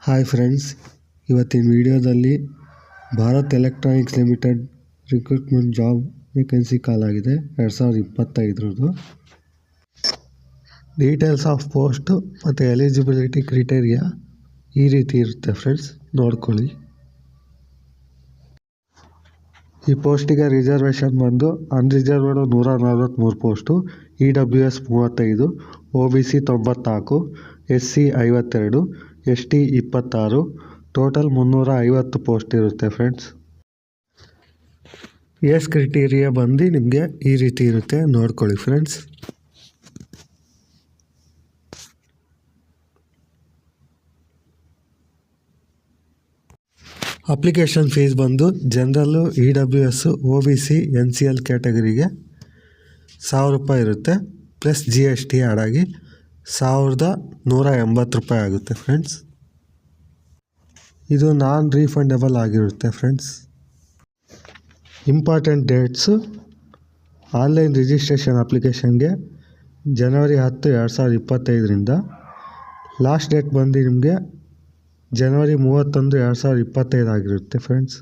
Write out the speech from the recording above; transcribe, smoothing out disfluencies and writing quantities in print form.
Hi friends, ಇವತ್ತಿನ ವಿಡಿಯೋದಲ್ಲಿ Bharat Electronics Limited recruitment job vacancy ಕಾಲಾಗಿದೆ 2025. ಡೀಟೇಲ್ಸ್ ಆಫ್ ಪೋಸ್ಟು ಮತ್ತು ಎಲಿಜಿಬಿಲಿಟಿ ಕ್ರಿಟೇರಿಯಾ ಈ ರೀತಿ ಇರುತ್ತೆ ಫ್ರೆಂಡ್ಸ್, ನೋಡ್ಕೊಳ್ಳಿ. ಈ ಪೋಸ್ಟಿಗೆ ರಿಸರ್ವೇಷನ್ ಬಂದು unreserved 143 post, EWS 35, OBC 94, SC 52, ST 26, total 350 post ಇರುತ್ತೆ ಫ್ರೆಂಡ್ಸ್. ಏಜ್ ಕ್ರಿಟೀರಿಯಾ ಬಂದು ನಿಮಗೆ ಈ ರೀತಿ ಇರುತ್ತೆ, ನೋಡ್ಕೊಳ್ಳಿ ಫ್ರೆಂಡ್ಸ್. ಅಪ್ಲಿಕೇಶನ್ ಫೀಸ್ ಬಂದು ಜನರಲ್ಲು, EWS, OBC, NCL ಕ್ಯಾಟಗರಿಗೆ 1000 ರೂಪಾಯಿ ಇರುತ್ತೆ, ಪ್ಲಸ್ GST ಆ್ಯಡ್ ಆಗಿ 1180 ರೂಪಾಯಿ ಆಗುತ್ತೆ ಫ್ರೆಂಡ್ಸ್. ಇದು ನಾನ್ ರೀಫಂಡೇಬಲ್ ಆಗಿರುತ್ತೆ friends. Important dates: online registration ಅಪ್ಲಿಕೇಶನ್ಗೆ ಜನವರಿ 10, 2025ರಿಂದ. ಲಾಸ್ಟ್ ಡೇಟ್ ಬಂದು ನಿಮಗೆ ಜನವರಿ 31, 2025 ಆಗಿರುತ್ತೆ ಫ್ರೆಂಡ್ಸ್.